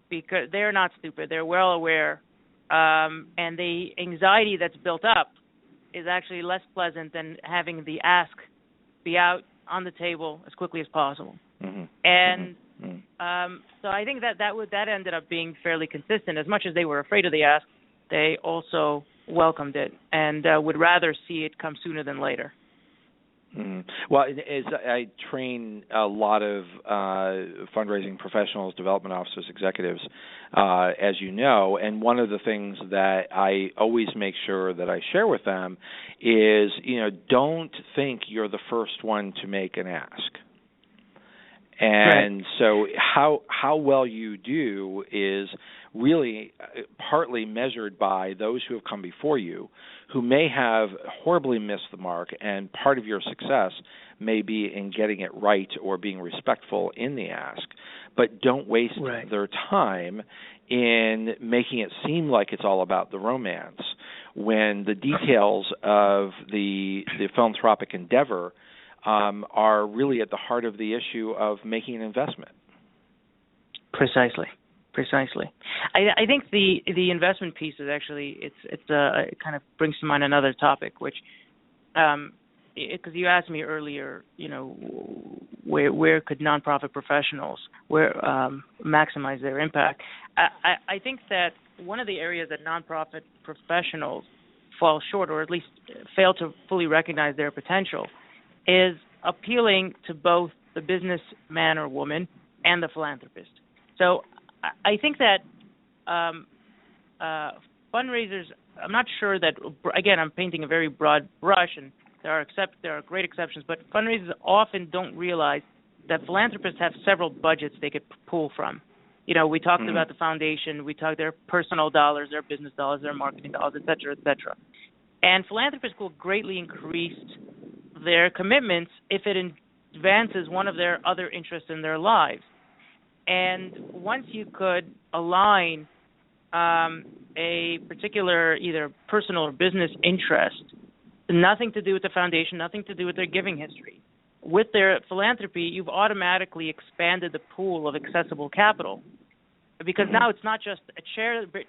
Speaker 6: because they're not stupid. They're well aware, and the anxiety that's built up is actually less pleasant than having the ask be out on the table as quickly as possible. Mm-hmm. And so I think that ended up being fairly consistent. As much as they were afraid of the ask, they also welcomed it and would rather see it come sooner than later.
Speaker 3: Mm-hmm. Well, as I train a lot of fundraising professionals, development officers, executives, as you know, and one of the things that I always make sure that I share with them is, don't think you're the first one to make an ask. And right. So how well you do is really partly measured by those who have come before you, who may have horribly missed the mark, and part of your success may be in getting it right or being respectful in the ask. But don't waste right. their time in making it seem like it's all about the romance, when the details of the philanthropic endeavor are really at the heart of the issue of making an investment. Precisely.
Speaker 6: I think the investment piece is actually it kind of brings to mind another topic, which because you asked me earlier, where could nonprofit professionals maximize their impact. I think that one of the areas that nonprofit professionals fall short, or at least fail to fully recognize their potential, is appealing to both the businessman or woman and the philanthropist. So I think that fundraisers, I'm not sure that, again, I'm painting a very broad brush, and there are great exceptions, but fundraisers often don't realize that philanthropists have several budgets they could pull from. We talked about the foundation, we talked their personal dollars, their business dollars, their marketing dollars, et cetera, et cetera. And philanthropists will greatly increase their commitments if it advances one of their other interests in their lives. And once you could align a particular either personal or business interest, nothing to do with the foundation, nothing to do with their giving history, with their philanthropy, you've automatically expanded the pool of accessible capital. Because now it's not just a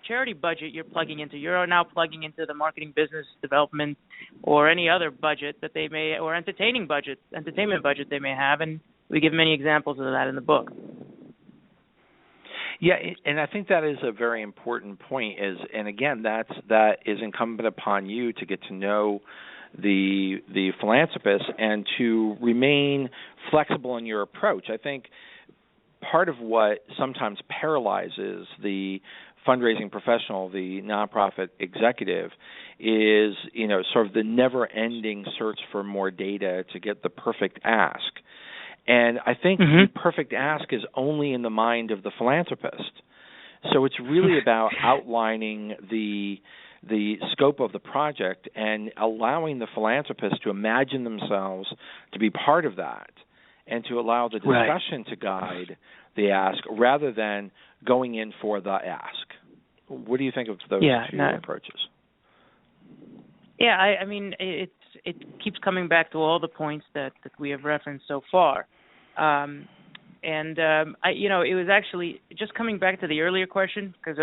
Speaker 6: charity budget you're plugging into. You're now plugging into the marketing, business development, or any other budget that they may, or entertainment budget they may have, and we give many examples of that in the book.
Speaker 3: Yeah, and I think that is a very important point. And again, that is incumbent upon you to get to know the philanthropist and to remain flexible in your approach. I think part of what sometimes paralyzes the fundraising professional, the nonprofit executive, is sort of the never-ending search for more data to get the perfect ask. And I think the perfect ask is only in the mind of the philanthropist. So it's really about outlining the scope of the project and allowing the philanthropist to imagine themselves to be part of that and to allow the discussion to guide the ask rather than going in for the ask. What do you think of those two approaches?
Speaker 6: Yeah, I mean, it keeps coming back to all the points that we have referenced so far. It was actually just coming back to the earlier question, because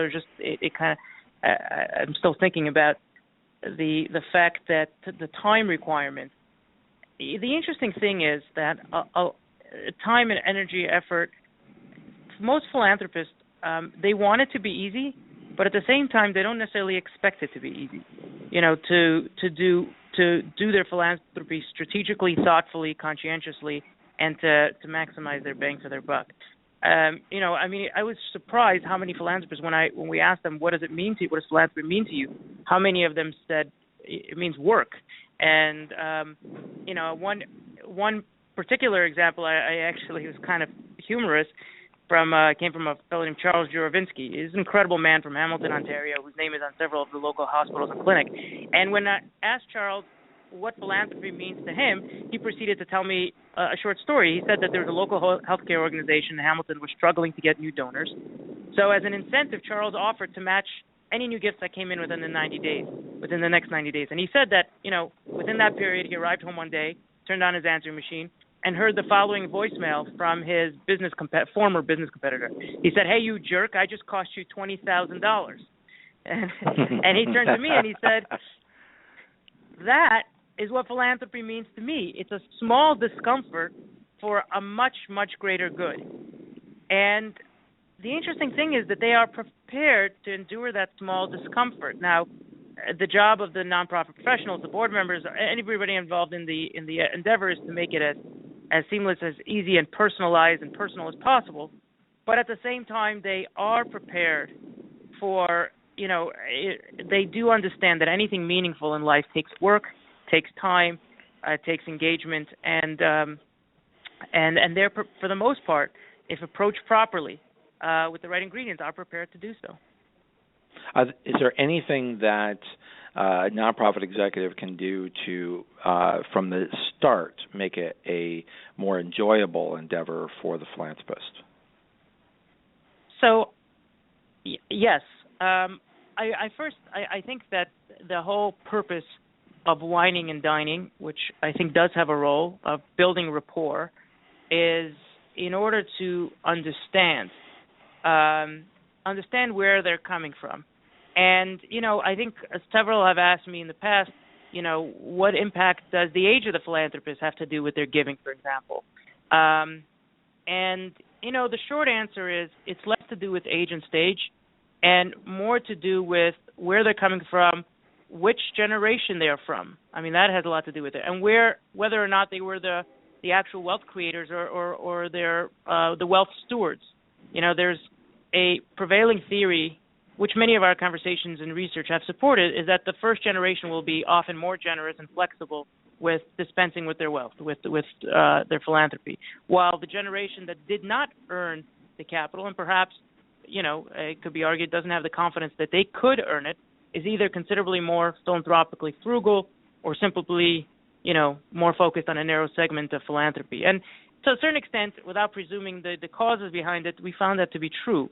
Speaker 6: I'm still thinking about the fact that the time requirement. The interesting thing is that time and energy effort, most philanthropists, they want it to be easy, but at the same time, they don't necessarily expect it to be easy. To do their philanthropy strategically, thoughtfully, conscientiously, and to maximize their bang for their buck. I was surprised how many philanthropists, when we asked them, what does it mean to you, what does philanthropy mean to you, how many of them said it means work. And, one particular example, I actually was kind of humorous, came from a fellow named Charles Juravinsky. He's an incredible man from Hamilton, Ontario, whose name is on several of the local hospitals and clinics. And when I asked Charles what philanthropy means to him, he proceeded to tell me a short story. He said that there was a local healthcare organization in Hamilton was struggling to get new donors. So as an incentive, Charles offered to match any new gifts that came in within the next 90 days. And he said that, within that period, he arrived home one day, turned on his answering machine, and heard the following voicemail from his former business competitor. He said, "Hey, you jerk, I just cost you $20,000. And he turned to me and he said, "That is what philanthropy means to me. It's a small discomfort for a much, much greater good." And the interesting thing is that they are prepared to endure that small discomfort. Now, the job of the nonprofit professionals, the board members, anybody involved in the endeavor is to make it as seamless, as easy and personalized and personal as possible. But at the same time, they are prepared for, they do understand that anything meaningful in life takes work, takes time, takes engagement, and they're, for the most part, if approached properly with the right ingredients, are prepared to do so.
Speaker 3: Is there anything that a nonprofit executive can do to, from the start, make it a more enjoyable endeavor for the philanthropist?
Speaker 6: So, yes. I think that the whole purpose of wining and dining, which I think does have a role of building rapport, is in order to understand where they're coming from. And, I think several have asked me in the past, what impact does the age of the philanthropist have to do with their giving, for example? The short answer is it's less to do with age and stage and more to do with where they're coming from, which generation they are from. I mean, that has a lot to do with it. And whether or not they were the actual wealth creators or they're the wealth stewards. There's a prevailing theory, which many of our conversations and research have supported, is that the first generation will be often more generous and flexible with dispensing with their wealth, with their philanthropy, while the generation that did not earn the capital and perhaps, it could be argued doesn't have the confidence that they could earn it, is either considerably more philanthropically frugal or simply, more focused on a narrow segment of philanthropy. And to a certain extent, without presuming the causes behind it, we found that to be true.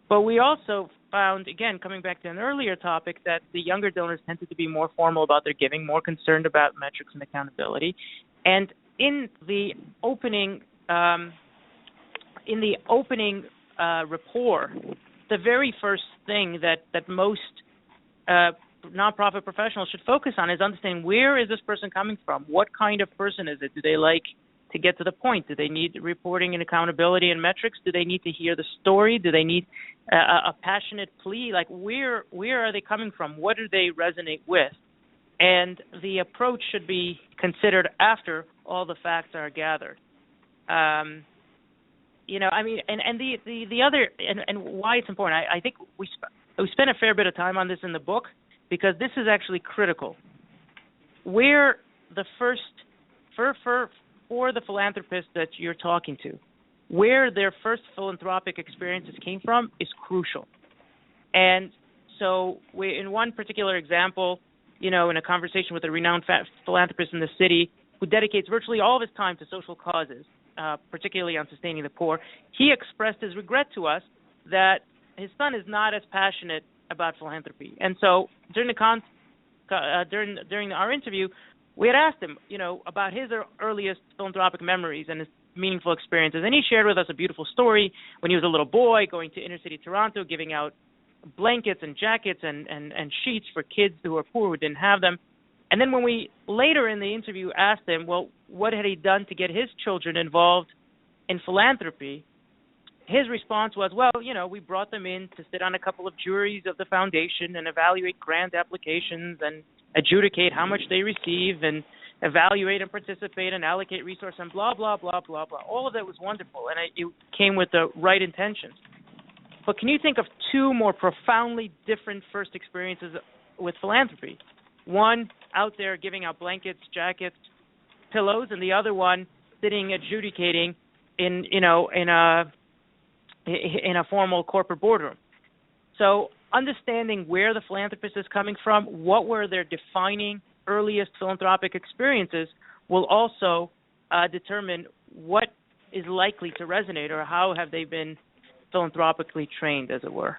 Speaker 6: But we also found, again, coming back to an earlier topic, that the younger donors tended to be more formal about their giving, more concerned about metrics and accountability. And in the opening rapport, the very first thing that most nonprofit professionals should focus on is understanding, where is this person coming from? What kind of person is it? Do they like to get to the point? Do they need reporting and accountability and metrics? Do they need to hear the story? Do they need a passionate plea? Like, where are they coming from? What do they resonate with? And the approach should be considered after all the facts are gathered. I mean, and the other, and why it's important, I think we spent a fair bit of time on this in the book, because this is actually critical. Where the first, for the philanthropists that you're talking to, where their first philanthropic experiences came from is crucial. And so in one particular example, in a conversation with a renowned philanthropist in the city who dedicates virtually all of his time to social causes, particularly on sustaining the poor, he expressed his regret to us that his son is not as passionate about philanthropy. And so during our interview, we had asked him, about his earliest philanthropic memories and his meaningful experiences. And he shared with us a beautiful story when he was a little boy going to inner city Toronto, giving out blankets and jackets and sheets for kids who were poor who didn't have them. And then when we later in the interview asked him, well, what had he done to get his children involved in philanthropy, his response was, well, we brought them in to sit on a couple of juries of the foundation and evaluate grant applications and adjudicate how much they receive and evaluate and participate and allocate resources and blah, blah, blah, blah, blah. All of that was wonderful, and it came with the right intentions. But can you think of two more profoundly different first experiences with philanthropy? One out there giving out blankets, jackets, pillows, and the other one sitting adjudicating in a formal corporate boardroom. So understanding where the philanthropist is coming from, what were their defining earliest philanthropic experiences, will also determine what is likely to resonate, or how have they been philanthropically trained, as it were.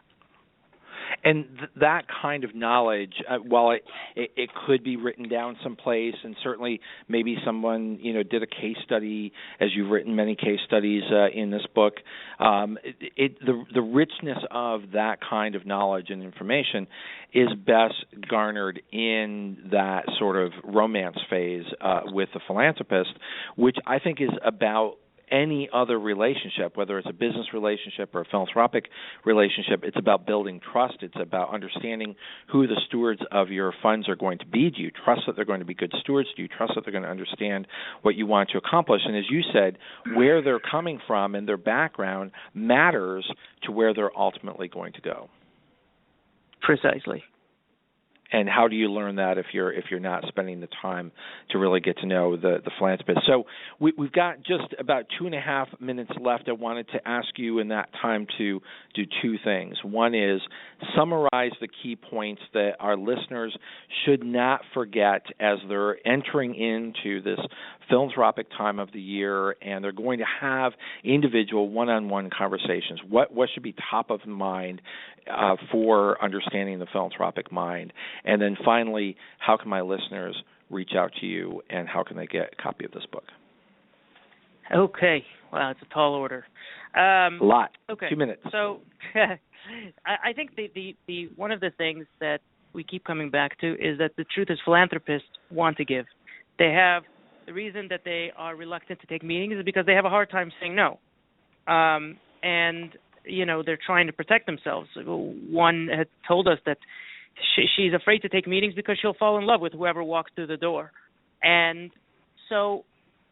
Speaker 3: And that kind of knowledge, while it could be written down someplace, and certainly maybe someone did a case study, as you've written many case studies in this book, the richness of that kind of knowledge and information is best garnered in that sort of romance phase with the philanthropist, which I think is about any other relationship, whether it's a business relationship or a philanthropic relationship. It's about building trust. It's about understanding who the stewards of your funds are going to be. Do you trust that they're going to be good stewards? Do you trust that they're going to understand what you want to accomplish? And as you said, where they're coming from and their background matters to where they're ultimately going to go.
Speaker 6: Precisely.
Speaker 3: And how do you learn that if you're not spending the time to really get to know the philanthropist? So we've got just about 2.5 minutes left. I wanted to ask you in that time to do two things. One is summarize the key points that our listeners should not forget as they're entering into this philanthropic time of the year, and they're going to have individual one-on-one conversations. What should be top of mind for understanding the philanthropic mind? And then finally, how can my listeners reach out to you, and how can they get a copy of this book?
Speaker 6: Okay. Wow, it's a tall order.
Speaker 3: A lot.
Speaker 6: Okay.
Speaker 3: 2 minutes.
Speaker 6: So I think the one of the things that we keep coming back to is that the truth is philanthropists want to give. They have the reason that they are reluctant to take meetings is because they have a hard time saying no. And they're trying to protect themselves. One had told us that she's afraid to take meetings because she'll fall in love with whoever walks through the door. And so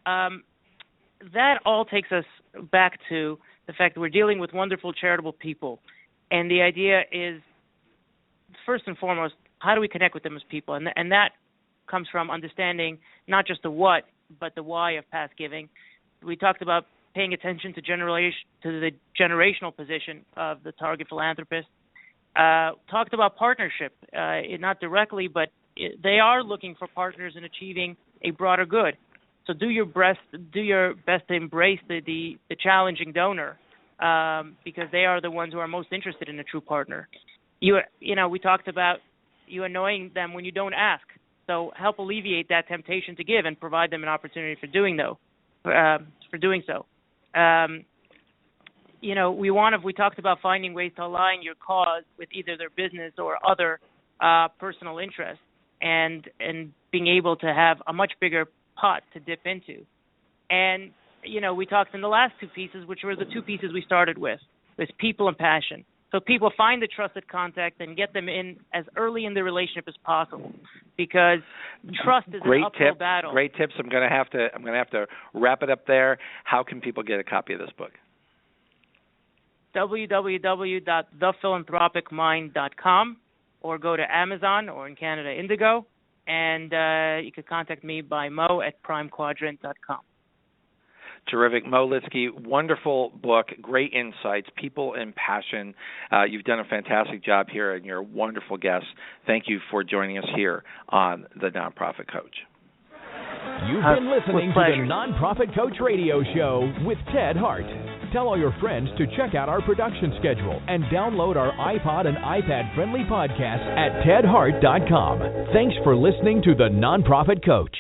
Speaker 6: that all takes us back to the fact that we're dealing with wonderful, charitable people. And the idea is, first and foremost, how do we connect with them as people? And that comes from understanding not just the what, but the why of past giving. We talked about paying attention to the generational position of the target philanthropist. Talked about partnership, not directly, but they are looking for partners in achieving a broader good. So do your best to embrace the challenging donor, because they are the ones who are most interested in a true partner. We talked about you annoying them when you don't ask. So help alleviate that temptation to give and provide them an opportunity for doing so. We talked about finding ways to align your cause with either their business or other personal interests, and being able to have a much bigger pot to dip into. And we talked in the last two pieces, which were the two pieces we started with people and passion. So people find the trusted contact and get them in as early in the relationship as possible, because trust is an uphill battle.
Speaker 3: Great tips. I'm going to have to wrap it up there. How can people get a copy of this book?
Speaker 6: www.thephilanthropicmind.com, or go to Amazon, or in Canada, Indigo, and you can contact me by mo@primequadrant.com.
Speaker 3: Terrific. Mo Lidsky, wonderful book, great insights, people and passion. You've done a fantastic job here, and you're a wonderful guest. Thank you for joining us here on The Nonprofit Coach.
Speaker 2: You've been listening to the Nonprofit Coach Radio Show with Ted Hart. Tell all your friends to check out our production schedule and download our iPod and iPad-friendly podcast at tedhart.com. Thanks for listening to the Nonprofit Coach.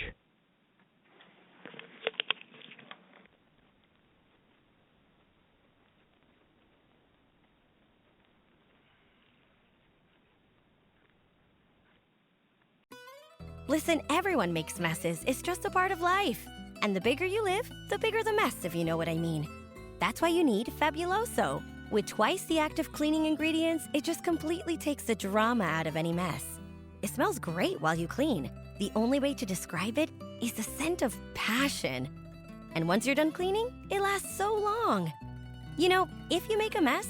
Speaker 8: Listen, everyone makes messes. It's just a part of life. And the bigger you live, the bigger the mess, if you know what I mean. That's why you need Fabuloso. With twice the active cleaning ingredients, it just completely takes the drama out of any mess. It smells great while you clean. The only way to describe it is the scent of passion. And once you're done cleaning, it lasts so long. You know, if you make a mess,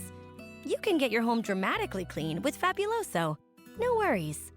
Speaker 8: you can get your home dramatically clean with Fabuloso. No worries.